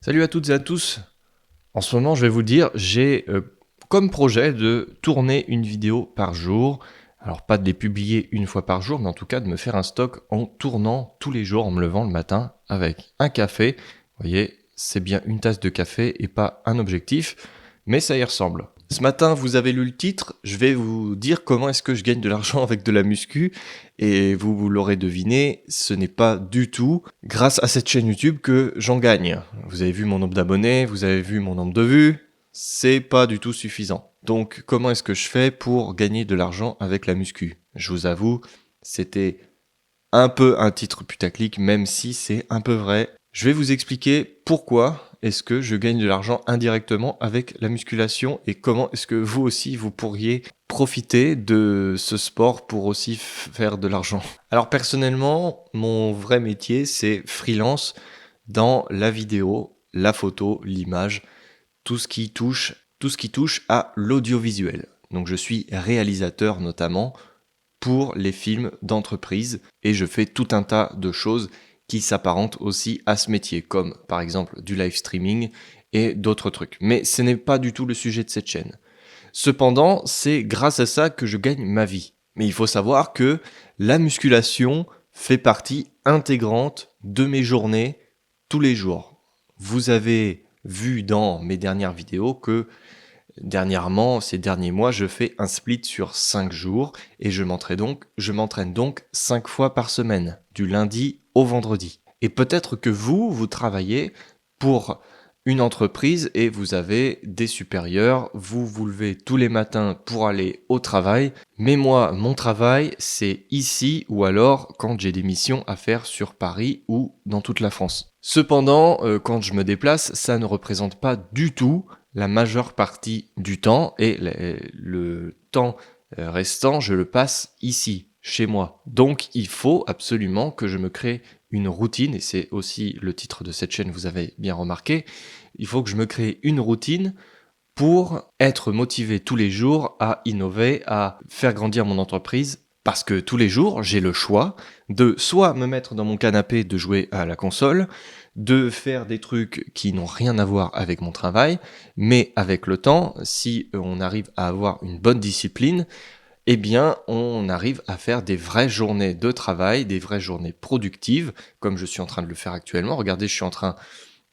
Salut à toutes et à tous. En ce moment, je vais vous le dire, j'ai comme projet de tourner une vidéo par jour. Alors pas de les publier une fois par jour, mais en tout cas de me faire un stock en tournant tous les jours, en me levant le matin avec un café. Vous voyez, c'est bien une tasse de café et pas un objectif, mais ça y ressemble. Ce matin, vous avez lu le titre, je vais vous dire comment est-ce que je gagne de l'argent avec de la muscu. Et vous l'aurez deviné, ce n'est pas du tout grâce à cette chaîne YouTube que j'en gagne. Vous avez vu mon nombre d'abonnés, vous avez vu mon nombre de vues, c'est pas du tout suffisant. Donc comment est-ce que je fais pour gagner de l'argent avec la muscu? Je vous avoue, c'était un peu un titre putaclic, même si c'est un peu vrai. Je vais vous expliquer pourquoi est-ce que je gagne de l'argent indirectement avec la musculation et comment est-ce que vous aussi vous pourriez profiter de ce sport pour aussi faire de l'argent. Alors personnellement, mon vrai métier c'est freelance dans la vidéo, la photo, l'image, tout ce qui touche à l'audiovisuel. Donc je suis réalisateur notamment pour les films d'entreprise et je fais tout un tas de choses qui s'apparentent aussi à ce métier, comme par exemple du live streaming et d'autres trucs. Mais ce n'est pas du tout le sujet de cette chaîne. Cependant, c'est grâce à ça que je gagne ma vie. Mais il faut savoir que la musculation fait partie intégrante de mes journées tous les jours. Vous avez vu dans mes dernières vidéos que dernièrement, ces derniers mois, je fais un split sur 5 jours et je m'entraîne donc 5 fois par semaine, du lundi au vendredi. Et peut-être que vous travaillez pour une entreprise et vous avez des supérieurs, vous vous levez tous les matins pour aller au travail. Mais moi, mon travail, c'est ici ou alors quand j'ai des missions à faire sur Paris ou dans toute la France. Cependant, quand je me déplace, ça ne représente pas du tout la majeure partie du temps et le temps restant, je le passe ici, chez moi. Donc il faut absolument que je me crée une routine, et c'est aussi le titre de cette chaîne, vous avez bien remarqué, il faut que je me crée une routine pour être motivé tous les jours à innover, à faire grandir mon entreprise. Parce que tous les jours, j'ai le choix de soit me mettre dans mon canapé de jouer à la console, de faire des trucs qui n'ont rien à voir avec mon travail, mais avec le temps, si on arrive à avoir une bonne discipline, eh bien, on arrive à faire des vraies journées de travail, des vraies journées productives, comme je suis en train de le faire actuellement. Regardez, je suis en train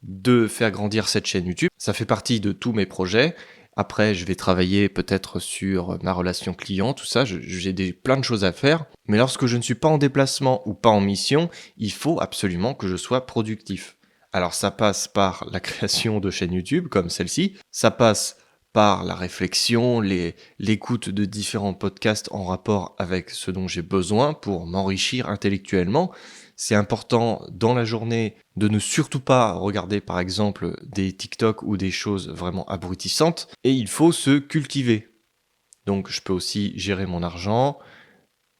de faire grandir cette chaîne YouTube. Ça fait partie de tous mes projets. Après, je vais travailler peut-être sur ma relation client, tout ça. J'ai plein de choses à faire. Mais lorsque je ne suis pas en déplacement ou pas en mission, il faut absolument que je sois productif. Alors ça passe par la création de chaînes YouTube comme celle-ci. Ça passe par la réflexion, l'écoute de différents podcasts en rapport avec ce dont j'ai besoin pour m'enrichir intellectuellement. C'est important dans la journée de ne surtout pas regarder par exemple des TikTok ou des choses vraiment abrutissantes, et il faut se cultiver. Donc je peux aussi gérer mon argent,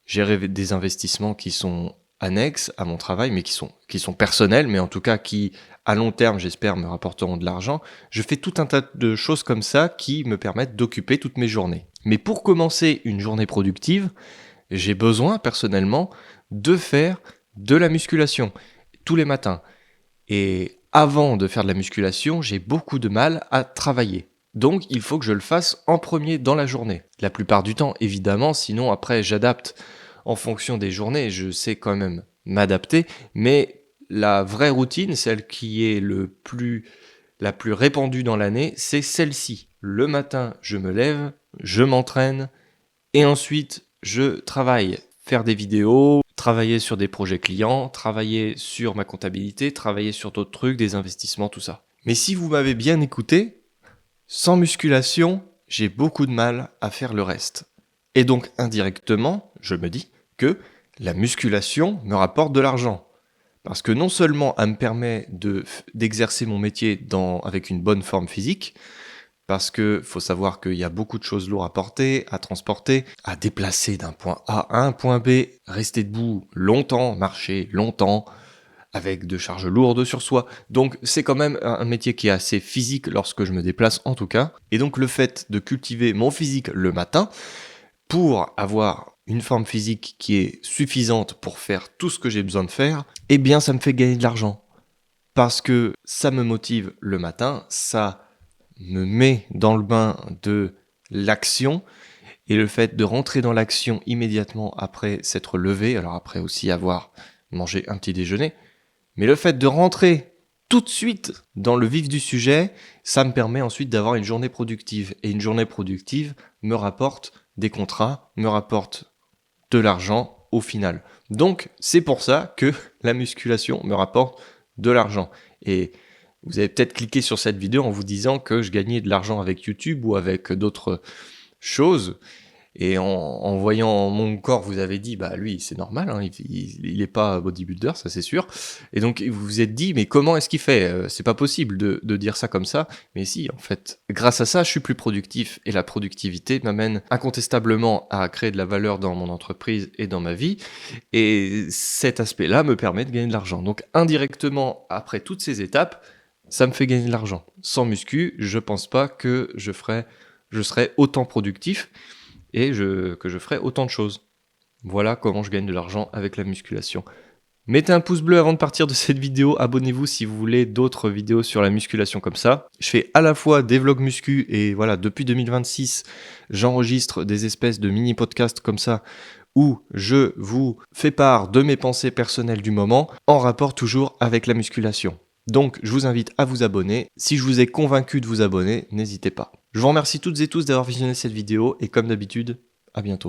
gérer des investissements qui sont annexes à mon travail, mais qui sont personnels, mais en tout cas qui, à long terme, j'espère, me rapporteront de l'argent. Je fais tout un tas de choses comme ça qui me permettent d'occuper toutes mes journées. Mais pour commencer une journée productive, j'ai besoin personnellement de faire de la musculation tous les matins. Et avant de faire de la musculation, j'ai beaucoup de mal à travailler. Donc il faut que je le fasse en premier dans la journée. La plupart du temps, évidemment, sinon après j'adapte en fonction des journées, je sais quand même m'adapter, mais la vraie routine, celle qui est la plus répandue dans l'année, c'est celle-ci. Le matin, je me lève, je m'entraîne, et ensuite je travaille. Faire des vidéos, travailler sur des projets clients, travailler sur ma comptabilité, travailler sur d'autres trucs, des investissements, tout ça. Mais si vous m'avez bien écouté, sans musculation, j'ai beaucoup de mal à faire le reste. Et donc indirectement, je me dis que la musculation me rapporte de l'argent. Parce que non seulement elle me permet d'exercer mon métier avec une bonne forme physique, parce que faut savoir qu'il y a beaucoup de choses lourdes à porter, à transporter, à déplacer d'un point A à un point B, rester debout longtemps, marcher longtemps, avec de charges lourdes sur soi. Donc c'est quand même un métier qui est assez physique lorsque je me déplace en tout cas. Et donc le fait de cultiver mon physique le matin pour avoir une forme physique qui est suffisante pour faire tout ce que j'ai besoin de faire, eh bien ça me fait gagner de l'argent. parce que ça me motive le matin, ça me met dans le bain de l'action, et le fait de rentrer dans l'action immédiatement après s'être levé, alors après aussi avoir mangé un petit déjeuner, mais le fait de rentrer tout de suite dans le vif du sujet, ça me permet ensuite d'avoir une journée productive. Et une journée productive me rapporte des contrats, me rapporte de l'argent au final. Donc c'est pour ça que la musculation me rapporte de l'argent. Et vous avez peut-être cliqué sur cette vidéo en vous disant que je gagnais de l'argent avec YouTube ou avec d'autres choses. Et en voyant mon corps, vous avez dit, bah lui, c'est normal, hein, il est pas bodybuilder, ça c'est sûr. Et donc vous vous êtes dit, mais comment est-ce qu'il fait? C'est pas possible de dire ça comme ça. Mais si, en fait, grâce à ça, je suis plus productif. Et la productivité m'amène incontestablement à créer de la valeur dans mon entreprise et dans ma vie. Et cet aspect-là me permet de gagner de l'argent. Donc indirectement, après toutes ces étapes, ça me fait gagner de l'argent. Sans muscu, je pense pas que je serais autant productif et que je ferai autant de choses. Voilà comment je gagne de l'argent avec la musculation. Mettez un pouce bleu avant de partir de cette vidéo, abonnez-vous si vous voulez d'autres vidéos sur la musculation comme ça. Je fais à la fois des vlogs muscu et voilà, depuis 2026, j'enregistre des espèces de mini-podcasts comme ça où je vous fais part de mes pensées personnelles du moment en rapport toujours avec la musculation. Donc, je vous invite à vous abonner. Si je vous ai convaincu de vous abonner, n'hésitez pas. Je vous remercie toutes et tous d'avoir visionné cette vidéo et comme d'habitude, à bientôt.